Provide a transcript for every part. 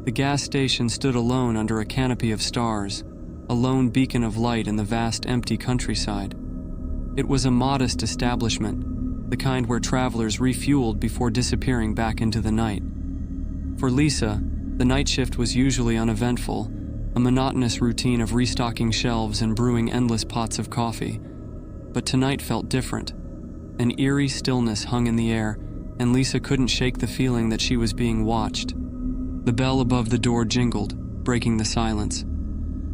The gas station stood alone under a canopy of stars, a lone beacon of light in the vast empty countryside. It was a modest establishment, the kind where travelers refueled before disappearing back into the night. For Lisa, the night shift was usually uneventful, a monotonous routine of restocking shelves and brewing endless pots of coffee. But tonight felt different. An eerie stillness hung in the air, and Lisa couldn't shake the feeling that she was being watched. The bell above the door jingled, breaking the silence.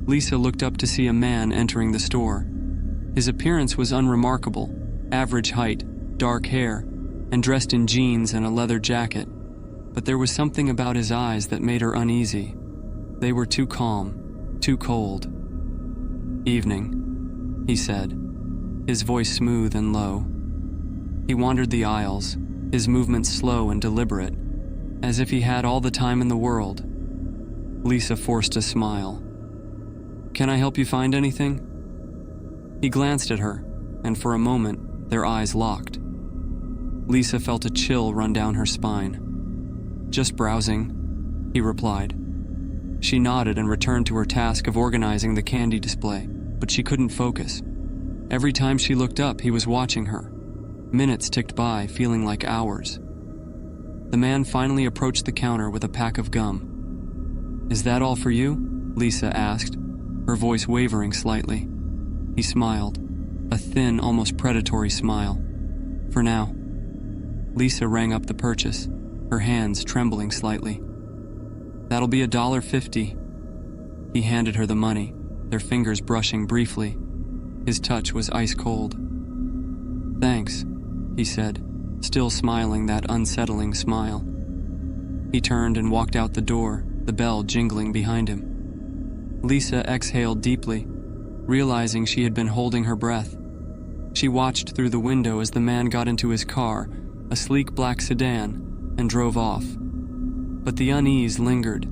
Lisa looked up to see a man entering the store. His appearance was unremarkable, average height, dark hair, and dressed in jeans and a leather jacket. But there was something about his eyes that made her uneasy. They were too calm, too cold. "Evening," he said, his voice smooth and low. He wandered the aisles, his movements slow and deliberate, as if he had all the time in the world. Lisa forced a smile. "Can I help you find anything?" He glanced at her, and for a moment, their eyes locked. Lisa felt a chill run down her spine. "Just browsing," he replied. She nodded and returned to her task of organizing the candy display, but she couldn't focus. Every time she looked up, he was watching her. Minutes ticked by, feeling like hours. The man finally approached the counter with a pack of gum. "Is that all for you?" Lisa asked, her voice wavering slightly. He smiled, a thin, almost predatory smile. "For now." Lisa rang up the purchase, her hands trembling slightly. "That'll be $1.50. He handed her the money, their fingers brushing briefly. His touch was ice cold. "Thanks," he said, still smiling that unsettling smile. He turned and walked out the door, the bell jingling behind him. Lisa exhaled deeply, realizing she had been holding her breath. She watched through the window as the man got into his car, a sleek black sedan, and drove off. But the unease lingered.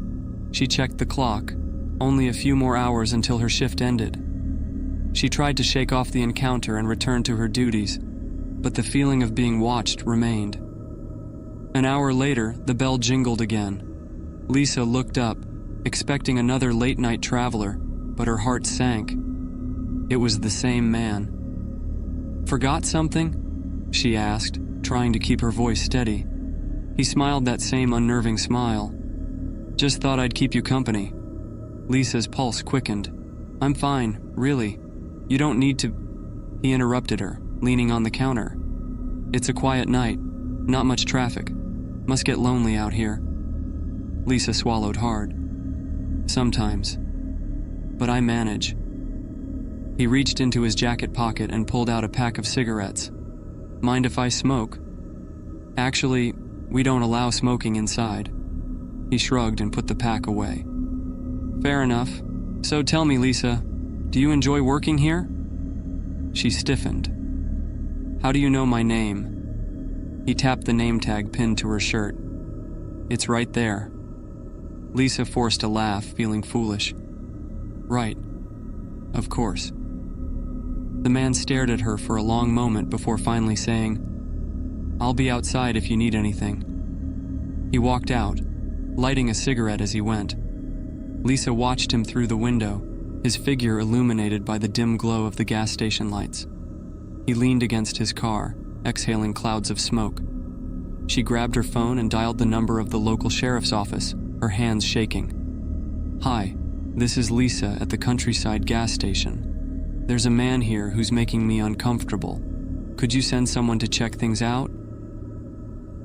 She checked the clock, only a few more hours until her shift ended. She tried to shake off the encounter and return to her duties, but the feeling of being watched remained. An hour later, the bell jingled again. Lisa looked up, expecting another late-night traveler, but her heart sank. It was the same man. "Forgot something?" she asked, trying to keep her voice steady. He smiled that same unnerving smile. "Just thought I'd keep you company." Lisa's pulse quickened. "I'm fine, really. You don't need to—" He interrupted her, leaning on the counter. "It's a quiet night, not much traffic. Must get lonely out here." Lisa swallowed hard. "Sometimes. But I manage." He reached into his jacket pocket and pulled out a pack of cigarettes. "Mind if I smoke?" "Actually, we don't allow smoking inside." He shrugged and put the pack away. "Fair enough. So tell me, Lisa, do you enjoy working here?" She stiffened. "How do you know my name?" He tapped the name tag pinned to her shirt. "It's right there." Lisa forced a laugh, feeling foolish. "Right. Of course." The man stared at her for a long moment before finally saying, "I'll be outside if you need anything." He walked out, lighting a cigarette as he went. Lisa watched him through the window, his figure illuminated by the dim glow of the gas station lights. He leaned against his car, exhaling clouds of smoke. She grabbed her phone and dialed the number of the local sheriff's office, her hands shaking. "Hi, this is Lisa at the Countryside gas station. There's a man here who's making me uncomfortable. Could you send someone to check things out?"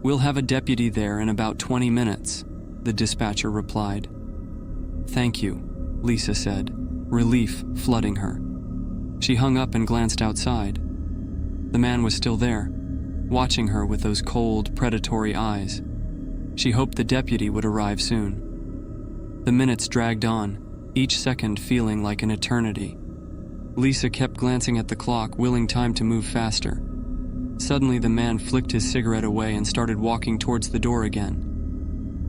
"We'll have a deputy there in about 20 minutes, the dispatcher replied. "Thank you," Lisa said, relief flooding her. She hung up and glanced outside. The man was still there, watching her with those cold, predatory eyes. She hoped the deputy would arrive soon. The minutes dragged on, each second feeling like an eternity. Lisa kept glancing at the clock, willing time to move faster. Suddenly, the man flicked his cigarette away and started walking towards the door again.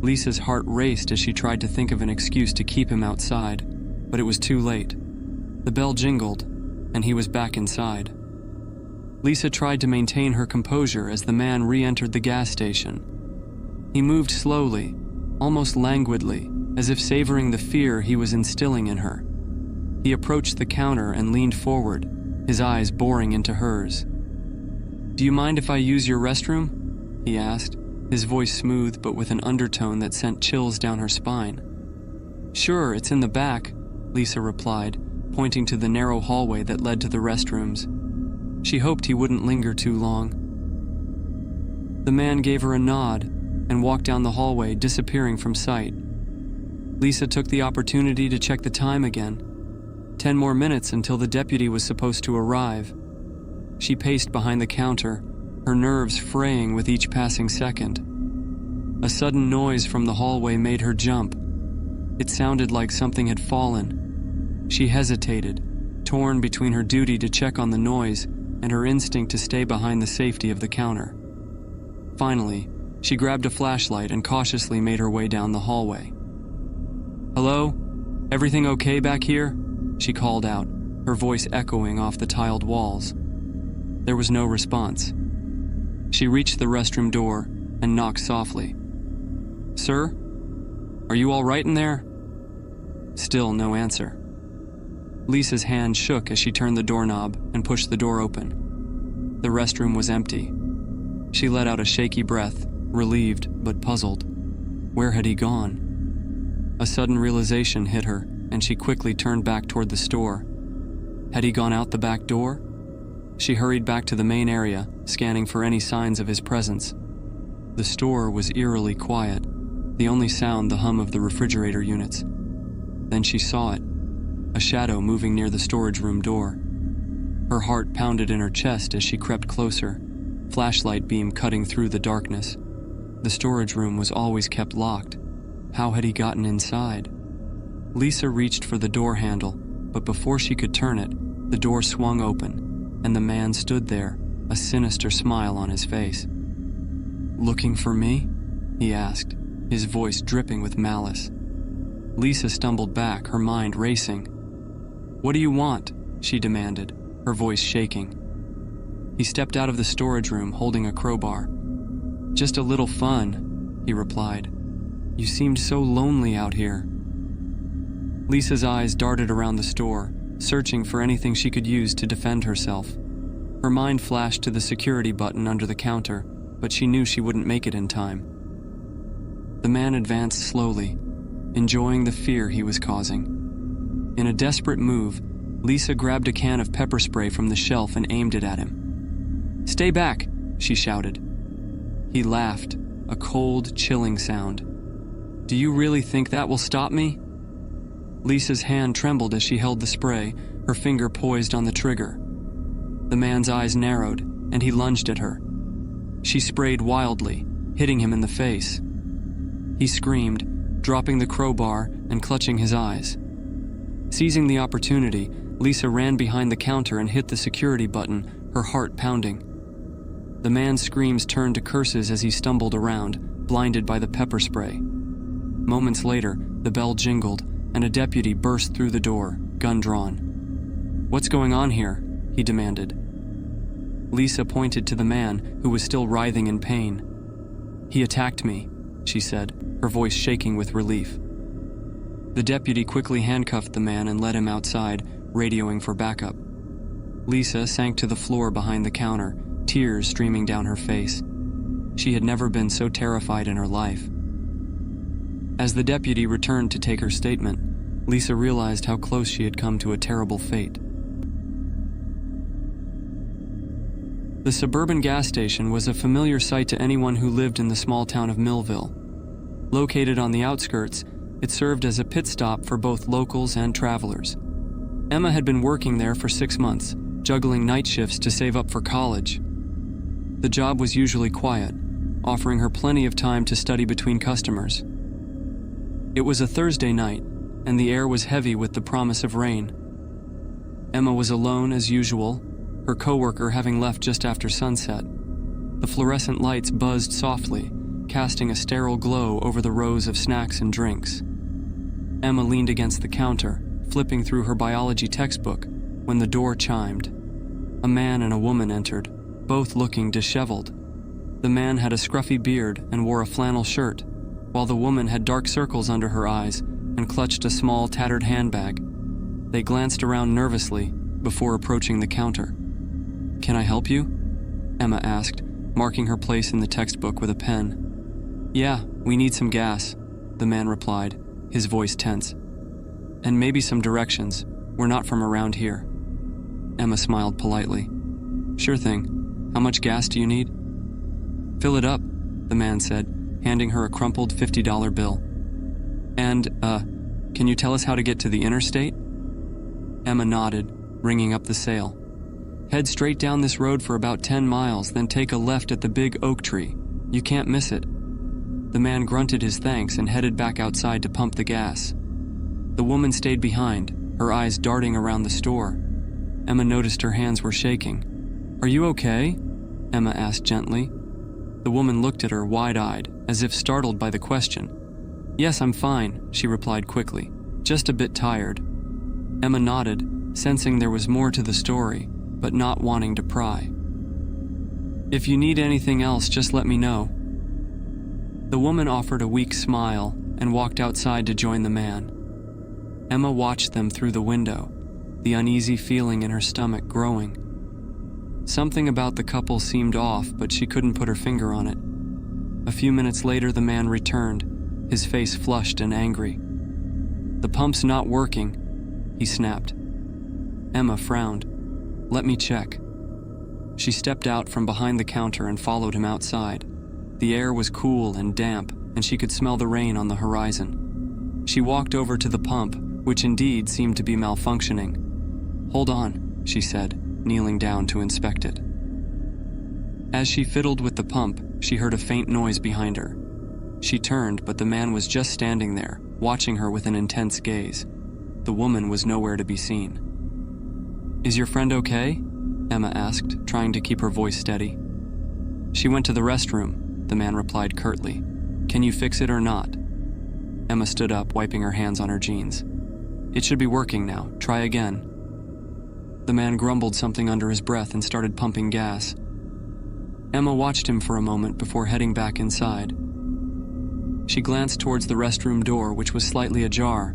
Lisa's heart raced as she tried to think of an excuse to keep him outside, but it was too late. The bell jingled, and he was back inside. Lisa tried to maintain her composure as the man re-entered the gas station. He moved slowly, almost languidly, as if savoring the fear he was instilling in her. He approached the counter and leaned forward, his eyes boring into hers. "Do you mind if I use your restroom?" he asked, his voice smooth but with an undertone that sent chills down her spine. "Sure, it's in the back," Lisa replied, pointing to the narrow hallway that led to the restrooms. She hoped he wouldn't linger too long. The man gave her a nod and walked down the hallway, disappearing from sight. Lisa took the opportunity to check the time again. 10 more minutes until the deputy was supposed to arrive. She paced behind the counter, her nerves fraying with each passing second. A sudden noise from the hallway made her jump. It sounded like something had fallen. She hesitated, torn between her duty to check on the noise and her instinct to stay behind the safety of the counter. Finally, she grabbed a flashlight and cautiously made her way down the hallway. "Hello? Everything okay back here?" she called out, her voice echoing off the tiled walls. There was no response. She reached the restroom door and knocked softly. "Sir? Are you all right in there?" Still no answer. Lisa's hand shook as she turned the doorknob and pushed the door open. The restroom was empty. She let out a shaky breath, relieved but puzzled. Where had he gone? A sudden realization hit her, and she quickly turned back toward the store. Had he gone out the back door? She hurried back to the main area, scanning for any signs of his presence. The store was eerily quiet, the only sound the hum of the refrigerator units. Then she saw it, a shadow moving near the storage room door. Her heart pounded in her chest as she crept closer, flashlight beam cutting through the darkness. The storage room was always kept locked. How had he gotten inside? Lisa reached for the door handle, but before she could turn it, the door swung open, and the man stood there, a sinister smile on his face. "Looking for me?" he asked, his voice dripping with malice. Lisa stumbled back, her mind racing. "What do you want?" she demanded, her voice shaking. He stepped out of the storage room holding a crowbar. "Just a little fun," he replied. "You seemed so lonely out here." Lisa's eyes darted around the store, searching for anything she could use to defend herself. Her mind flashed to the security button under the counter, but she knew she wouldn't make it in time. The man advanced slowly, enjoying the fear he was causing. In a desperate move, Lisa grabbed a can of pepper spray from the shelf and aimed it at him. "Stay back!" she shouted. He laughed, a cold, chilling sound. "Do you really think that will stop me?" Lisa's hand trembled as she held the spray, her finger poised on the trigger. The man's eyes narrowed, and he lunged at her. She sprayed wildly, hitting him in the face. He screamed, dropping the crowbar and clutching his eyes. Seizing the opportunity, Lisa ran behind the counter and hit the security button, her heart pounding. The man's screams turned to curses as he stumbled around, blinded by the pepper spray. Moments later, the bell jingled, and a deputy burst through the door, gun drawn. "What's going on here?" he demanded. Lisa pointed to the man, who was still writhing in pain. "He attacked me," she said, her voice shaking with relief. The deputy quickly handcuffed the man and led him outside, radioing for backup. Lisa sank to the floor behind the counter, tears streaming down her face. She had never been so terrified in her life. As the deputy returned to take her statement, Lisa realized how close she had come to a terrible fate. The suburban gas station was a familiar sight to anyone who lived in the small town of Millville. Located on the outskirts, it served as a pit stop for both locals and travelers. Emma had been working there for 6 months, juggling night shifts to save up for college. The job was usually quiet, offering her plenty of time to study between customers. It was a Thursday night, and the air was heavy with the promise of rain. Emma was alone as usual, her coworker having left just after sunset. The fluorescent lights buzzed softly, casting a sterile glow over the rows of snacks and drinks. Emma leaned against the counter, flipping through her biology textbook, when the door chimed. A man and a woman entered, both looking disheveled. The man had a scruffy beard and wore a flannel shirt. while the woman had dark circles under her eyes and clutched a small, tattered handbag. They glanced around nervously before approaching the counter. "Can I help you?" Emma asked, marking her place in the textbook with a pen. "Yeah, we need some gas," the man replied, his voice tense. "And maybe some directions. We're not from around here." Emma smiled politely. "Sure thing. How much gas do you need?" "Fill it up," the man said, handing her a crumpled $50 bill. "And, can you tell us how to get to the interstate?" Emma nodded, ringing up the sale. "Head straight down this road for about 10 miles, then take a left at the big oak tree. You can't miss it." The man grunted his thanks and headed back outside to pump the gas. The woman stayed behind, her eyes darting around the store. Emma noticed her hands were shaking. "Are you okay?" Emma asked gently. The woman looked at her wide-eyed, as if startled by the question. "Yes, I'm fine," she replied quickly. "Just a bit tired." Emma nodded, sensing there was more to the story, but not wanting to pry. "If you need anything else, just let me know." The woman offered a weak smile and walked outside to join the man. Emma watched them through the window, the uneasy feeling in her stomach growing. Something about the couple seemed off, but she couldn't put her finger on it. A few minutes later, the man returned, his face flushed and angry. "The pump's not working," he snapped. Emma frowned. "Let me check." She stepped out from behind the counter and followed him outside. The air was cool and damp, and she could smell the rain on the horizon. She walked over to the pump, which indeed seemed to be malfunctioning. "Hold on," she said, kneeling down to inspect it. As she fiddled with the pump, she heard a faint noise behind her. She turned, but the man was just standing there, watching her with an intense gaze. The woman was nowhere to be seen. "Is your friend okay?" Emma asked, trying to keep her voice steady. "She went to the restroom," the man replied curtly. "Can you fix it or not?" Emma stood up, wiping her hands on her jeans. "It should be working now. Try again." The man grumbled something under his breath and started pumping gas. Emma watched him for a moment before heading back inside. She glanced towards the restroom door, which was slightly ajar.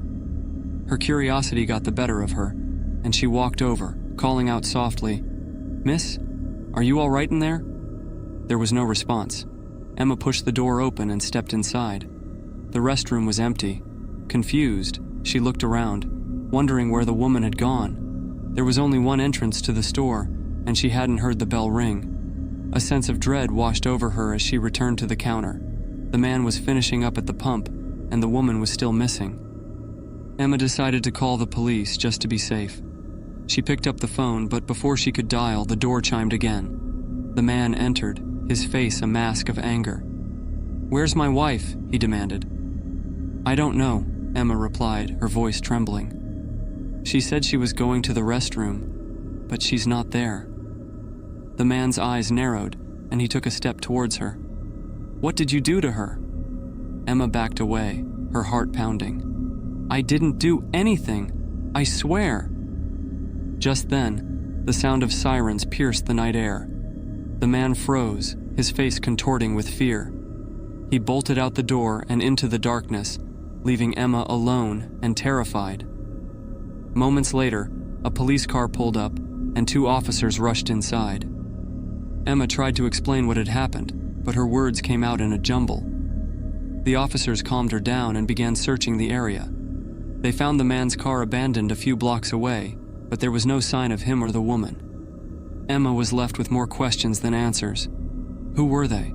Her curiosity got the better of her, and she walked over, calling out softly, "Miss, are you all right in there?" There was no response. Emma pushed the door open and stepped inside. The restroom was empty. Confused, she looked around, wondering where the woman had gone. There was only one entrance to the store, and she hadn't heard the bell ring. A sense of dread washed over her as she returned to the counter. The man was finishing up at the pump, and the woman was still missing. Emma decided to call the police just to be safe. She picked up the phone, but before she could dial, the door chimed again. The man entered, his face a mask of anger. "Where's my wife?" he demanded. "I don't know," Emma replied, her voice trembling. "She said she was going to the restroom, but she's not there." The man's eyes narrowed, and he took a step towards her. "What did you do to her?" Emma backed away, her heart pounding. "I didn't do anything, I swear." Just then, the sound of sirens pierced the night air. The man froze, his face contorting with fear. He bolted out the door and into the darkness, leaving Emma alone and terrified. Moments later, a police car pulled up, and 2 officers rushed inside. Emma tried to explain what had happened, but her words came out in a jumble. The officers calmed her down and began searching the area. They found the man's car abandoned a few blocks away, but there was no sign of him or the woman. Emma was left with more questions than answers. Who were they?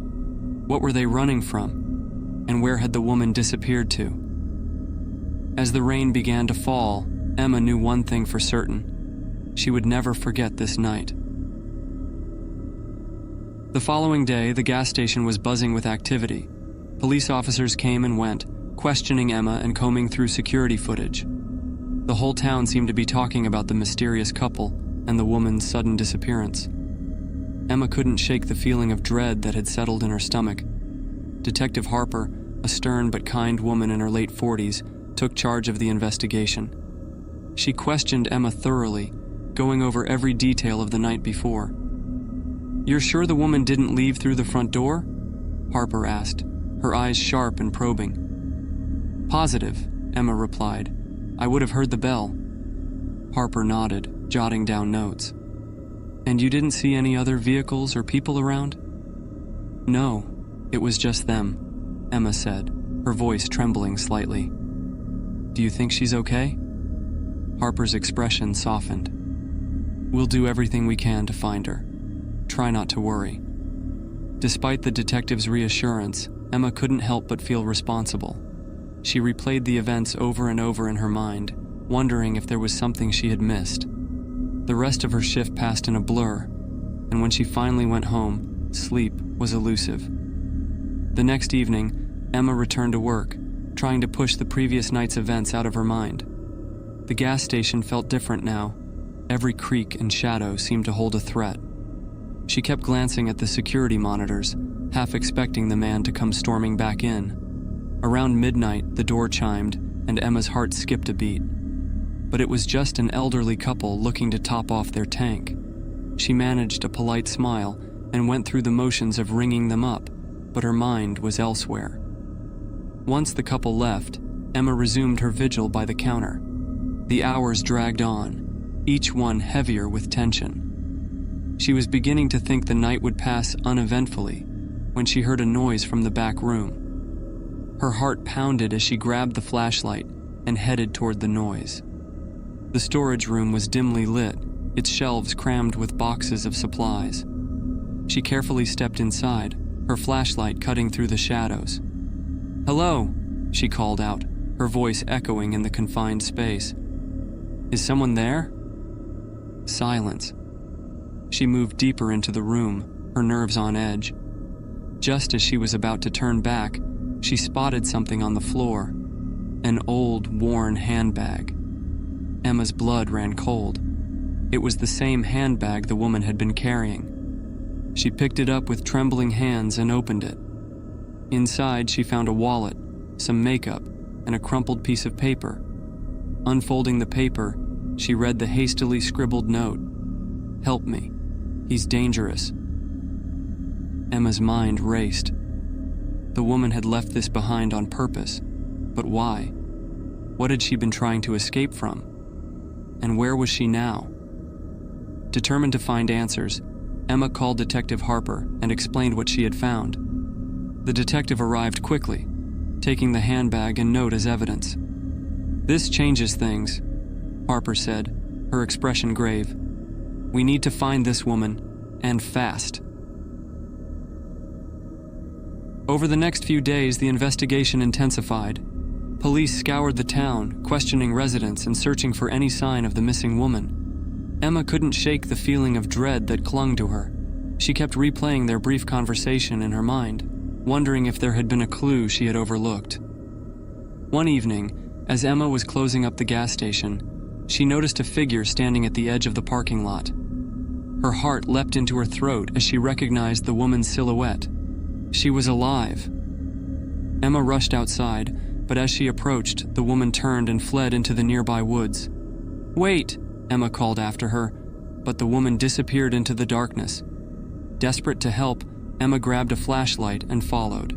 What were they running from? And where had the woman disappeared to? As the rain began to fall, Emma knew one thing for certain. She would never forget this night. The following day, the gas station was buzzing with activity. Police officers came and went, questioning Emma and combing through security footage. The whole town seemed to be talking about the mysterious couple and the woman's sudden disappearance. Emma couldn't shake the feeling of dread that had settled in her stomach. Detective Harper, a stern but kind woman in her late 40s, took charge of the investigation. She questioned Emma thoroughly, going over every detail of the night before. "You're sure the woman didn't leave through the front door?" Harper asked, her eyes sharp and probing. "Positive," Emma replied. "I would have heard the bell." Harper nodded, jotting down notes. "And you didn't see any other vehicles or people around?" "No, it was just them," Emma said, her voice trembling slightly. "Do you think she's okay?" Harper's expression softened. "We'll do everything we can to find her. Try not to worry." Despite the detective's reassurance, Emma couldn't help but feel responsible. She replayed the events over and over in her mind, wondering if there was something she had missed. The rest of her shift passed in a blur, and when she finally went home, sleep was elusive. The next evening, Emma returned to work, trying to push the previous night's events out of her mind. The gas station felt different now. Every creak and shadow seemed to hold a threat. She kept glancing at the security monitors, half expecting the man to come storming back in. Around midnight, the door chimed, and Emma's heart skipped a beat. But it was just an elderly couple looking to top off their tank. She managed a polite smile and went through the motions of ringing them up, but her mind was elsewhere. Once the couple left, Emma resumed her vigil by the counter. The hours dragged on, each one heavier with tension. She was beginning to think the night would pass uneventfully when she heard a noise from the back room. Her heart pounded as she grabbed the flashlight and headed toward the noise. The storage room was dimly lit, its shelves crammed with boxes of supplies. She carefully stepped inside, her flashlight cutting through the shadows. "Hello," she called out, her voice echoing in the confined space. "Is someone there?" Silence. She moved deeper into the room, her nerves on edge. Just as she was about to turn back, she spotted something on the floor. An old, worn handbag. Emma's blood ran cold. It was the same handbag the woman had been carrying. She picked it up with trembling hands and opened it. Inside, she found a wallet, some makeup, and a crumpled piece of paper. Unfolding the paper, she read the hastily scribbled note. "Help me. He's dangerous." Emma's mind raced. The woman had left this behind on purpose. But why? What had she been trying to escape from? And where was she now? Determined to find answers, Emma called Detective Harper and explained what she had found. The detective arrived quickly, taking the handbag and note as evidence. "This changes things," Harper said, her expression grave. "We need to find this woman, and fast." Over the next few days, the investigation intensified. Police scoured the town, questioning residents and searching for any sign of the missing woman. Emma couldn't shake the feeling of dread that clung to her. She kept replaying their brief conversation in her mind, wondering if there had been a clue she had overlooked. One evening, as Emma was closing up the gas station, she noticed a figure standing at the edge of the parking lot. Her heart leapt into her throat as she recognized the woman's silhouette. She was alive. Emma rushed outside, but as she approached, the woman turned and fled into the nearby woods. "Wait!" Emma called after her, but the woman disappeared into the darkness. Desperate to help, Emma grabbed a flashlight and followed.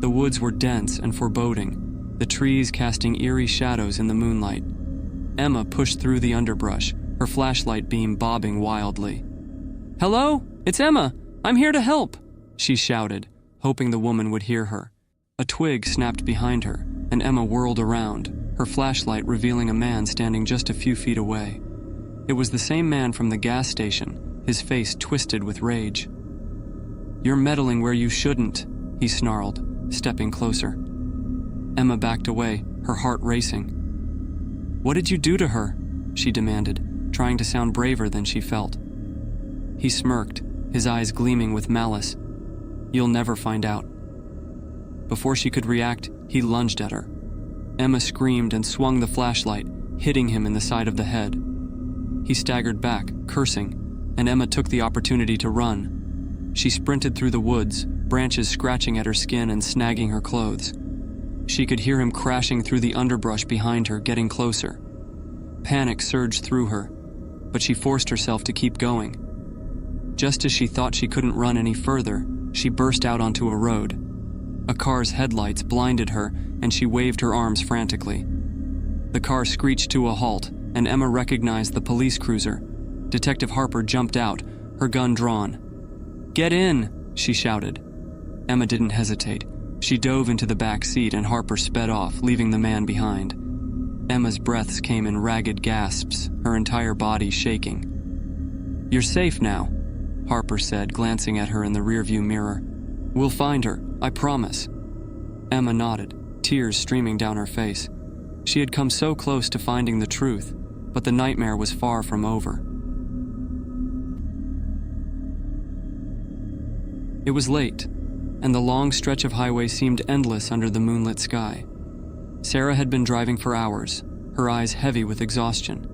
The woods were dense and foreboding, the trees casting eerie shadows in the moonlight. Emma pushed through the underbrush, her flashlight beam bobbing wildly. "Hello? It's Emma! I'm here to help!" she shouted, hoping the woman would hear her. A twig snapped behind her, and Emma whirled around, her flashlight revealing a man standing just a few feet away. It was the same man from the gas station, his face twisted with rage. "You're meddling where you shouldn't," he snarled, stepping closer. Emma backed away, her heart racing. "What did you do to her?" she demanded, trying to sound braver than she felt. He smirked, his eyes gleaming with malice. "You'll never find out." Before she could react, he lunged at her. Emma screamed and swung the flashlight, hitting him in the side of the head. He staggered back, cursing, and Emma took the opportunity to run. She sprinted through the woods, branches scratching at her skin and snagging her clothes. She could hear him crashing through the underbrush behind her, getting closer. Panic surged through her, but she forced herself to keep going. Just as she thought she couldn't run any further, she burst out onto a road. A car's headlights blinded her, and she waved her arms frantically. The car screeched to a halt, and Emma recognized the police cruiser. Detective Harper jumped out, her gun drawn. "Get in!" she shouted. Emma didn't hesitate. She dove into the back seat and Harper sped off, leaving the man behind. Emma's breaths came in ragged gasps, her entire body shaking. "You're safe now," Harper said, glancing at her in the rearview mirror. "We'll find her, I promise." Emma nodded, tears streaming down her face. She had come so close to finding the truth, but the nightmare was far from over. It was late, and the long stretch of highway seemed endless under the moonlit sky. Sarah had been driving for hours, her eyes heavy with exhaustion.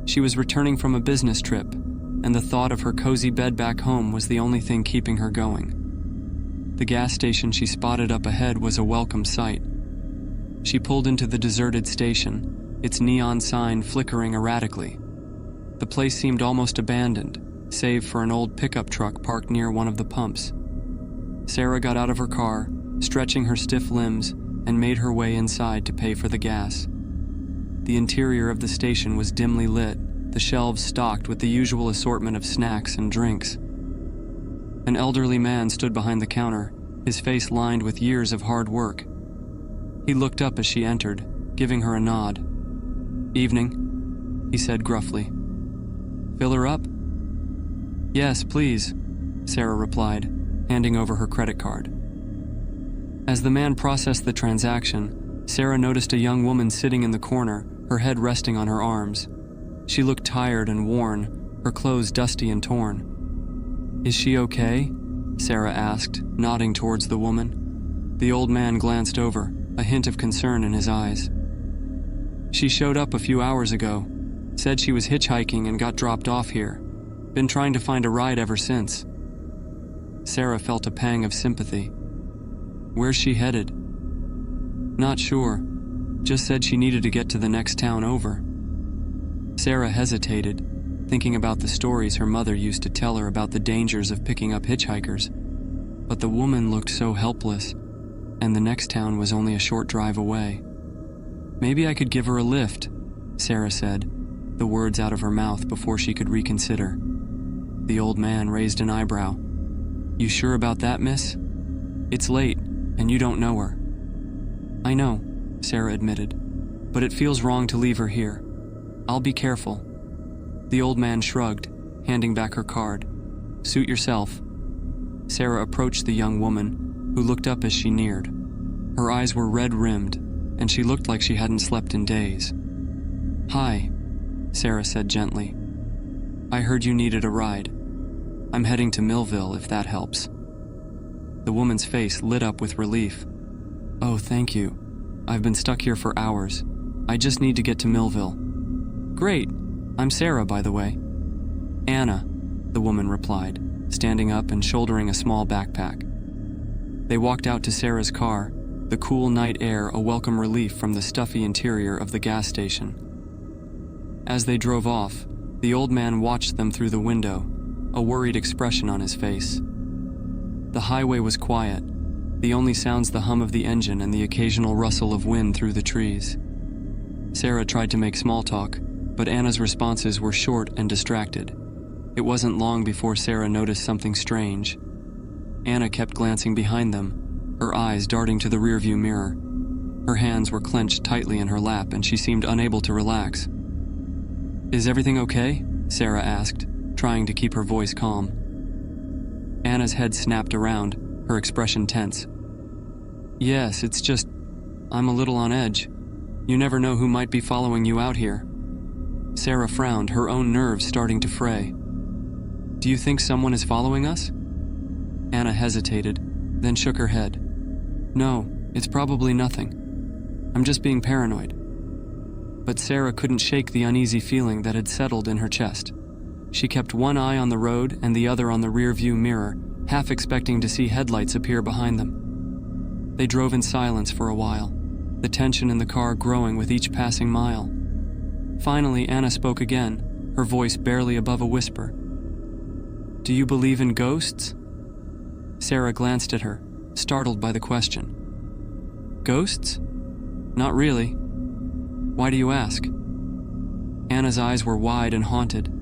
She was returning from a business trip, and the thought of her cozy bed back home was the only thing keeping her going. The gas station she spotted up ahead was a welcome sight. She pulled into the deserted station, its neon sign flickering erratically. The place seemed almost abandoned, save for an old pickup truck parked near one of the pumps. Sarah got out of her car, stretching her stiff limbs, and made her way inside to pay for the gas. The interior of the station was dimly lit, the shelves stocked with the usual assortment of snacks and drinks. An elderly man stood behind the counter, his face lined with years of hard work. He looked up as she entered, giving her a nod. "Evening," he said gruffly. "Fill her up?" "Yes, please," Sarah replied, handing over her credit card. As the man processed the transaction, Sarah noticed a young woman sitting in the corner, her head resting on her arms. She looked tired and worn, her clothes dusty and torn. "Is she okay?" Sarah asked, nodding towards the woman. The old man glanced over, a hint of concern in his eyes. "She showed up a few hours ago, said she was hitchhiking and got dropped off here. Been trying to find a ride ever since." Sarah felt a pang of sympathy. "Where's she headed?" "Not sure. Just said she needed to get to the next town over." Sarah hesitated, thinking about the stories her mother used to tell her about the dangers of picking up hitchhikers. But the woman looked so helpless, and the next town was only a short drive away. "Maybe I could give her a lift," Sarah said, the words out of her mouth before she could reconsider. The old man raised an eyebrow. "You sure about that, miss? It's late, and you don't know her." "I know," Sarah admitted, "but it feels wrong to leave her here. I'll be careful." The old man shrugged, handing back her card. "Suit yourself." Sarah approached the young woman, who looked up as she neared. Her eyes were red-rimmed, and she looked like she hadn't slept in days. "Hi," Sarah said gently. "I heard you needed a ride. I'm heading to Millville, if that helps." The woman's face lit up with relief. "Oh, thank you. I've been stuck here for hours. I just need to get to Millville." "Great. I'm Sarah, by the way." "Anna," the woman replied, standing up and shouldering a small backpack. They walked out to Sarah's car, the cool night air a welcome relief from the stuffy interior of the gas station. As they drove off, the old man watched them through the window, a worried expression on his face. The highway was quiet, the only sounds the hum of the engine and the occasional rustle of wind through the trees. Sarah tried to make small talk, but Anna's responses were short and distracted. It wasn't long before Sarah noticed something strange. Anna kept glancing behind them, her eyes darting to the rearview mirror. Her hands were clenched tightly in her lap, and she seemed unable to relax. "Is everything okay?" Sarah asked, trying to keep her voice calm. Anna's head snapped around, her expression tense. "Yes, it's just, I'm a little on edge. You never know who might be following you out here." Sarah frowned, her own nerves starting to fray. "Do you think someone is following us?" Anna hesitated, then shook her head. "No, it's probably nothing. I'm just being paranoid." But Sarah couldn't shake the uneasy feeling that had settled in her chest. She kept one eye on the road and the other on the rear-view mirror, half expecting to see headlights appear behind them. They drove in silence for a while, the tension in the car growing with each passing mile. Finally, Anna spoke again, her voice barely above a whisper. "Do you believe in ghosts?" Sarah glanced at her, startled by the question. Ghosts? Not really. Why do you ask? Anna's eyes were wide and haunted.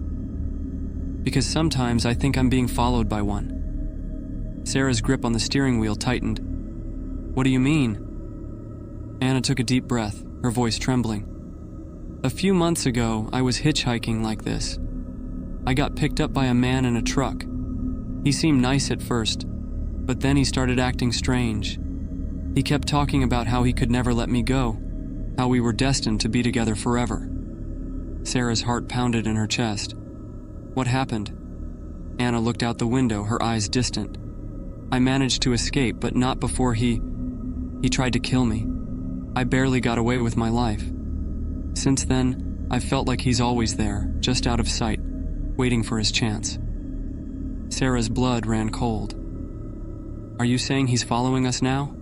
Because sometimes I think I'm being followed by one. Sarah's grip on the steering wheel tightened. What do you mean? Anna took a deep breath, her voice trembling. A few months ago, I was hitchhiking like this. I got picked up by a man in a truck. He seemed nice at first, but then he started acting strange. He kept talking about how he could never let me go, how we were destined to be together forever. Sarah's heart pounded in her chest. What happened? Anna looked out the window, her eyes distant. I managed to escape, but not before he tried to kill me. I barely got away with my life. Since then, I've felt like he's always there, just out of sight, waiting for his chance. Sarah's blood ran cold. Are you saying he's following us now?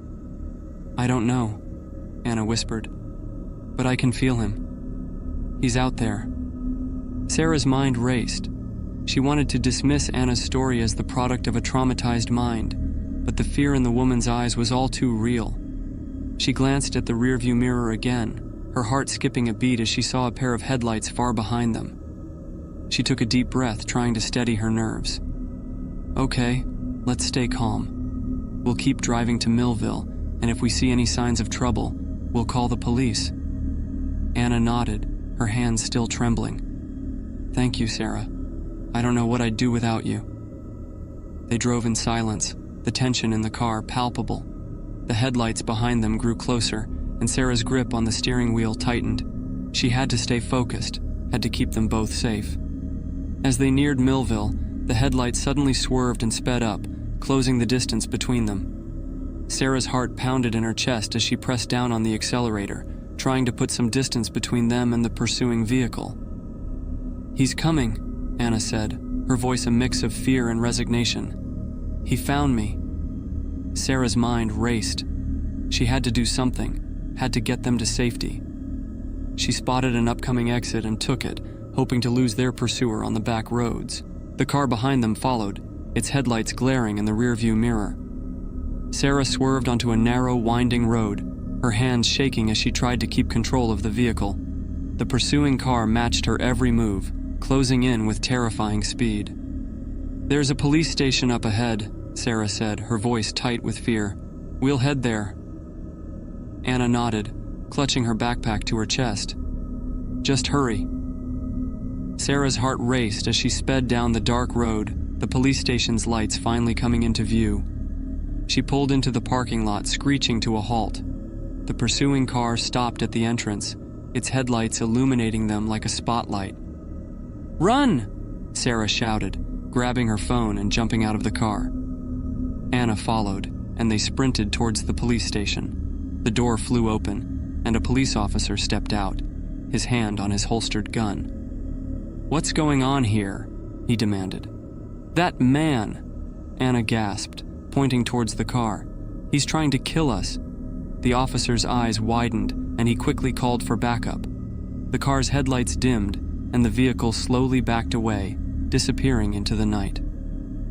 I don't know, Anna whispered, but I can feel him. He's out there. Sarah's mind raced. She wanted to dismiss Anna's story as the product of a traumatized mind, but the fear in the woman's eyes was all too real. She glanced at the rearview mirror again, her heart skipping a beat as she saw a pair of headlights far behind them. She took a deep breath, trying to steady her nerves. Okay, let's stay calm. We'll keep driving to Millville, and if we see any signs of trouble, we'll call the police. Anna nodded, her hands still trembling. Thank you, Sarah. I don't know what I'd do without you. They drove in silence, the tension in the car palpable. The headlights behind them grew closer, and Sarah's grip on the steering wheel tightened. She had to stay focused, had to keep them both safe. As they neared Millville, the headlights suddenly swerved and sped up, closing the distance between them. Sarah's heart pounded in her chest as she pressed down on the accelerator, trying to put some distance between them and the pursuing vehicle. He's coming, Anna said, her voice a mix of fear and resignation. He found me. Sarah's mind raced. She had to do something, had to get them to safety. She spotted an upcoming exit and took it, hoping to lose their pursuer on the back roads. The car behind them followed, its headlights glaring in the rearview mirror. Sarah swerved onto a narrow, winding road, her hands shaking as she tried to keep control of the vehicle. The pursuing car matched her every move, closing in with terrifying speed. There's a police station up ahead, Sarah said, her voice tight with fear. We'll head there. Anna nodded, clutching her backpack to her chest. Just hurry. Sarah's heart raced as she sped down the dark road, the police station's lights finally coming into view. She pulled into the parking lot, screeching to a halt. The pursuing car stopped at the entrance, its headlights illuminating them like a spotlight. Run! Sarah shouted, grabbing her phone and jumping out of the car. Anna followed, and they sprinted towards the police station. The door flew open, and a police officer stepped out, his hand on his holstered gun. What's going on here? He demanded. That man! Anna gasped, pointing towards the car. He's trying to kill us. The officer's eyes widened, and he quickly called for backup. The car's headlights dimmed, and the vehicle slowly backed away, disappearing into the night.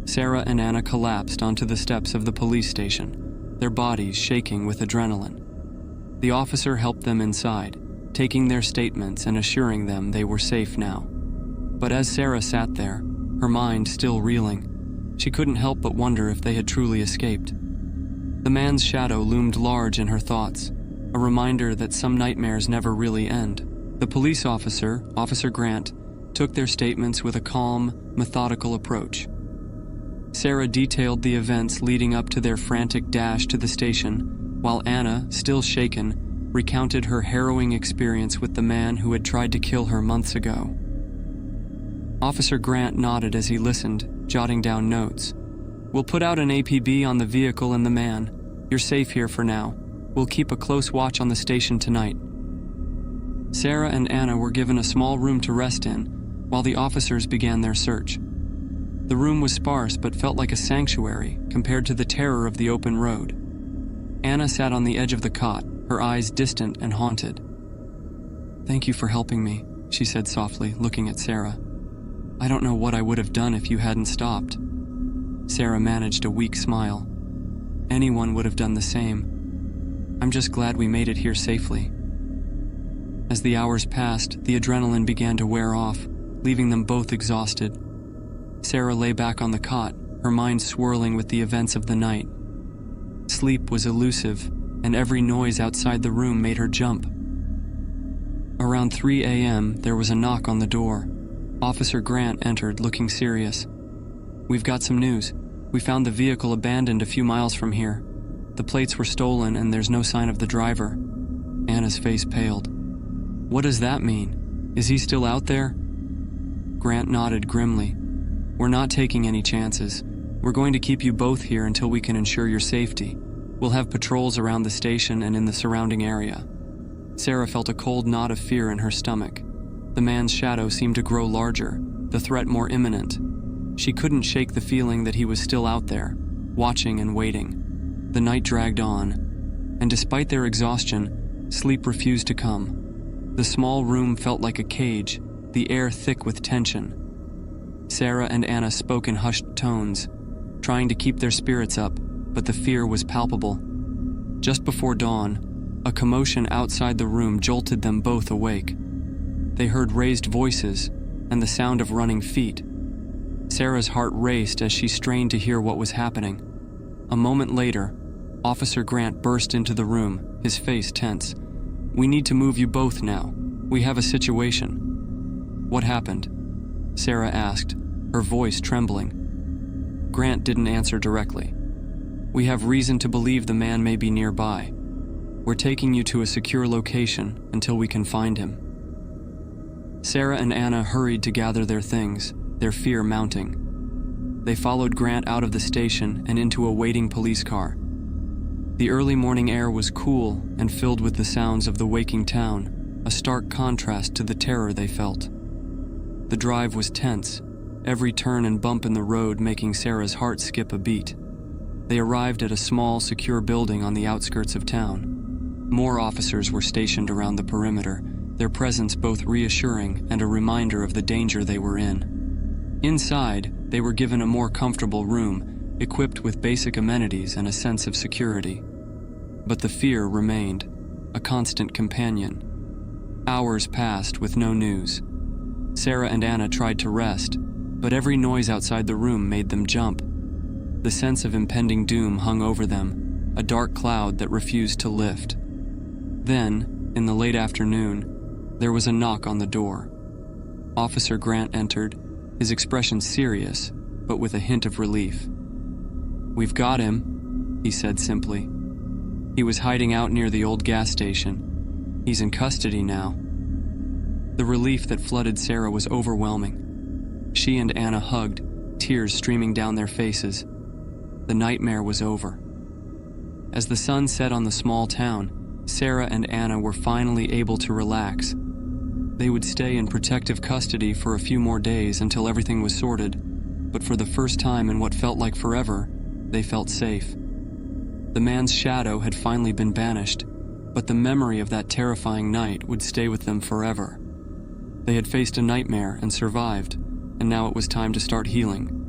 Sarah and Anna collapsed onto the steps of the police station, their bodies shaking with adrenaline. The officer helped them inside, taking their statements and assuring them they were safe now. But as Sarah sat there, her mind still reeling, she couldn't help but wonder if they had truly escaped. The man's shadow loomed large in her thoughts, a reminder that some nightmares never really end. The police officer, Officer Grant, took their statements with a calm, methodical approach. Sarah detailed the events leading up to their frantic dash to the station, while Anna, still shaken, recounted her harrowing experience with the man who had tried to kill her months ago. Officer Grant nodded as he listened, jotting down notes. We'll put out an APB on the vehicle and the man. You're safe here for now. We'll keep a close watch on the station tonight. Sarah and Anna were given a small room to rest in, while the officers began their search. The room was sparse but felt like a sanctuary compared to the terror of the open road. Anna sat on the edge of the cot, her eyes distant and haunted. Thank you for helping me, she said softly, looking at Sarah. I don't know what I would have done if you hadn't stopped. Sarah managed a weak smile. Anyone would have done the same. I'm just glad we made it here safely. As the hours passed, the adrenaline began to wear off, leaving them both exhausted. Sarah lay back on the cot, her mind swirling with the events of the night. Sleep was elusive, and every noise outside the room made her jump. Around 3 a.m., there was a knock on the door. Officer Grant entered, looking serious. "We've got some news. We found the vehicle abandoned a few miles from here. The plates were stolen and there's no sign of the driver." Anna's face paled. "What does that mean? Is he still out there?" Grant nodded grimly. "We're not taking any chances. We're going to keep you both here until we can ensure your safety. We'll have patrols around the station and in the surrounding area." Sarah felt a cold knot of fear in her stomach. The man's shadow seemed to grow larger, the threat more imminent. She couldn't shake the feeling that he was still out there, watching and waiting. The night dragged on, and despite their exhaustion, sleep refused to come. The small room felt like a cage, the air thick with tension. Sarah and Anna spoke in hushed tones, trying to keep their spirits up, but the fear was palpable. Just before dawn, a commotion outside the room jolted them both awake. They heard raised voices and the sound of running feet. Sarah's heart raced as she strained to hear what was happening. A moment later, Officer Grant burst into the room, his face tense. "We need to move you both now. We have a situation." "What happened?" Sarah asked, her voice trembling. Grant didn't answer directly. "We have reason to believe the man may be nearby. We're taking you to a secure location until we can find him." Sarah and Anna hurried to gather their things, their fear mounting. They followed Grant out of the station and into a waiting police car. The early morning air was cool and filled with the sounds of the waking town, a stark contrast to the terror they felt. The drive was tense, every turn and bump in the road making Sarah's heart skip a beat. They arrived at a small, secure building on the outskirts of town. More officers were stationed around the perimeter, their presence both reassuring and a reminder of the danger they were in. Inside, they were given a more comfortable room, equipped with basic amenities and a sense of security. But the fear remained, a constant companion. Hours passed with no news. Sarah and Anna tried to rest, but every noise outside the room made them jump. The sense of impending doom hung over them, a dark cloud that refused to lift. Then, in the late afternoon, there was a knock on the door. Officer Grant entered, his expression serious, but with a hint of relief. "We've got him," he said simply. "He was hiding out near the old gas station. He's in custody now." The relief that flooded Sarah was overwhelming. She and Anna hugged, tears streaming down their faces. The nightmare was over. As the sun set on the small town, Sarah and Anna were finally able to relax. They would stay in protective custody for a few more days until everything was sorted, but for the first time in what felt like forever, they felt safe. The man's shadow had finally been banished, but the memory of that terrifying night would stay with them forever. They had faced a nightmare and survived, and now it was time to start healing.